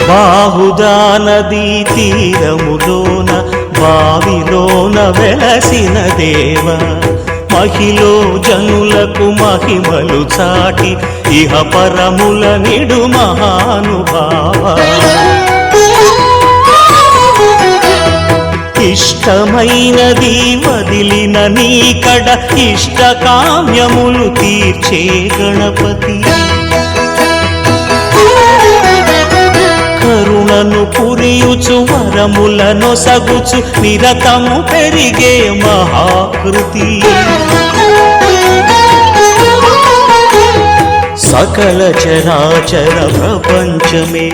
బాహుదా నదీ తీరములోన బావిలోన వెలసిన దేవ మహిలో జనులకు మహిమలు చాటి ఇహ పరముల నిడు మహానుభావ ఇష్టమైనది వదిలిన నీకడ ఇష్ట కామ్యములు తీర్చే గణపతి కరుణను పురియుచు వరములను సగుచు నిరతము పెరిగే మహాకృతి సకల చరాచర ప్రపంచమే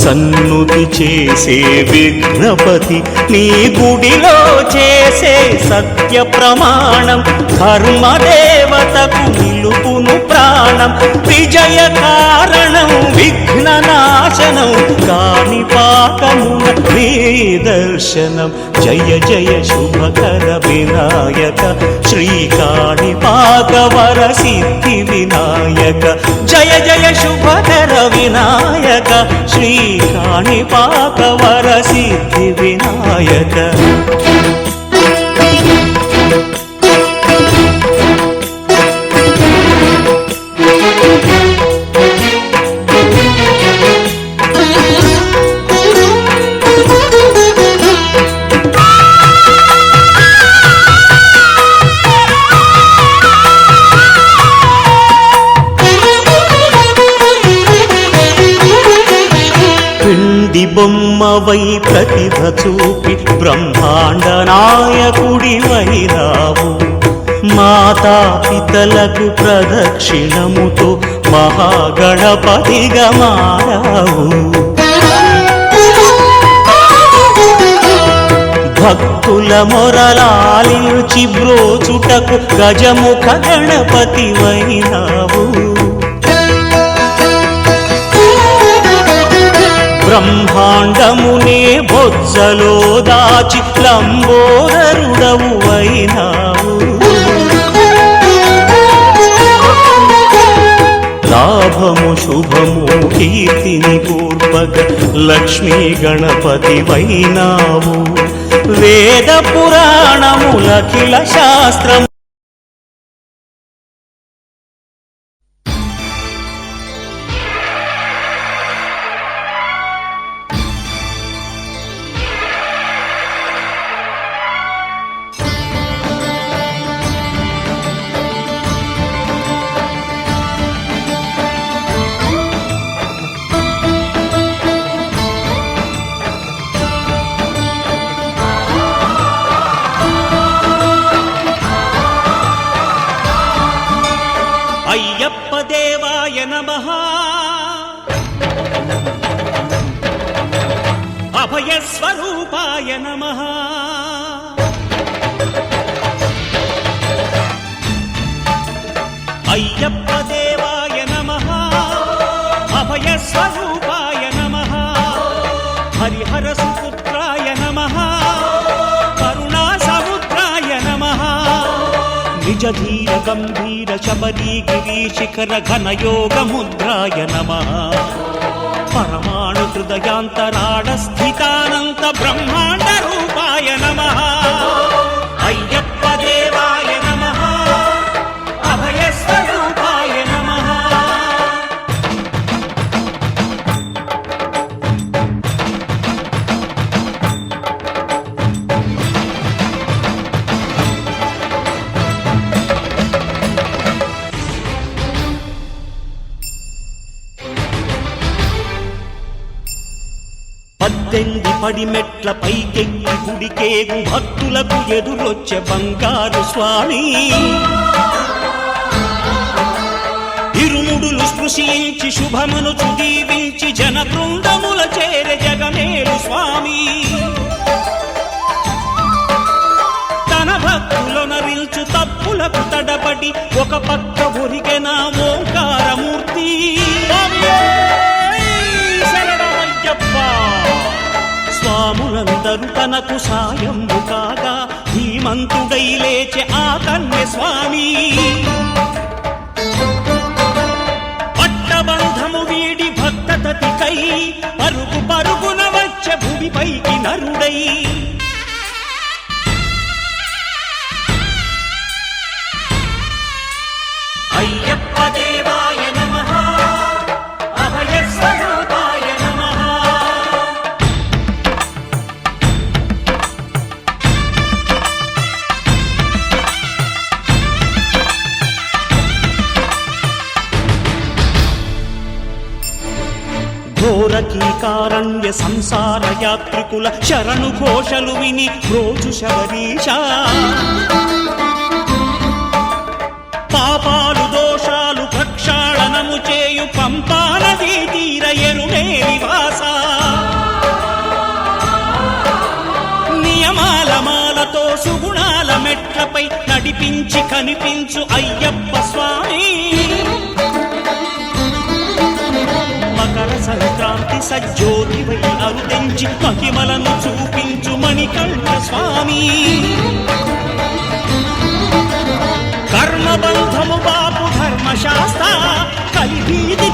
సన్నుతి చేసే విఘ్నపతి నీ గుడిలో చేసే సత్య ప్రమాణం ధర్మదేవతకు నిలుపును ప్రాణం విజయ కారణం విఘ్న నాశనం కాణిపాకమున నీ దర్శనం జయ జయ శుభకర వినాయక శ్రీ కాణిపాక వర సిద్ధి వినాయక జయ జయ శుభకర వినాయక శ్రీ కాణిపాక వర సిద్ధి వినాయక బొమ్మవై ప్రతిభ చూపి బ్రహ్మాండ నాయకుడివైనావు మాతా పితలకు ప్రదక్షిణముతో మహాగణపతిగా మారావు భక్తుల మొరలాలించి బ్రోచుటకు గజముఖ గణపతివైనావు బ్రహ్మాండమునే బొజ్జలో దాచి లంబోదరుడవు అయినావు లాభము శుభము కీర్తిని పూర్వక లక్ష్మీ గణపతి వైనావు వేద పురాణములఖిల శాస్త్రము అయ్యప్ప దేవాయ నమః అభయ స్వరూపాయ నమః అయ్యప్ప దేవాయ నమః అభయ స్వరూపాయ నమః హరిహర సుపుత్రాయ నమః కరుణా సముద్రాయ నమః నిజ ధీర గంభీర శబరీ గిరి శిఖర ఘన యోగ ముద్రాయ నమః పరమాణు హృదయాంతరాళ స్థితానంత బ్రహ్మాండ రూపాయ నమః అయ్యప్ప దేవాయ నమః అభయ స్వరూపాయ నమః పద్దెంది పడిమెట్ల పైకెక్కి గుడికేగు భక్తులకు ఎదురొచ్చే బంగారు స్వామి ఇరుముడులు స్పృశించి శుభమును చుదీవించి జన బృందముల చేరే జగమేలు స్వామి తన భక్తులొనరిల్చు తప్పులకు తడబడి ఒక పక్క ఒరిగెన ఓంకారమూర్తి స్వాములందరూ తనకు సాయంబు కాగా ధీమంతుడై లేచే ఆ కన్య స్వామి పట్టబంధము వీడి భక్త సంతతికై పరుగు పరుగున వచ్చే భూమిపైకి నరుడై అయ్యప్ప దేవాయ నమః అభయ స్వరూపాయ నమః. ఘోరకీకారణ్య సంసార యాత్రికుల శరణు ఘోషలు విని రోజు శబరీష పాపాలు దోషాలు ప్రక్షాళనము చేయు పంపా నదీ తీరయనునే నివాస నియమాల మాలతో సుగుణాల మెట్లపై నడిపించి కనిపించు అయ్యప్ప స్వామి మకర సంక్రాంతి సజ్జోతివై అరుదించి మహిమలను చూపించు మణికంఠ స్వామి కర్మబంధము బాపు ధర్మశాస్త్ర కలివీది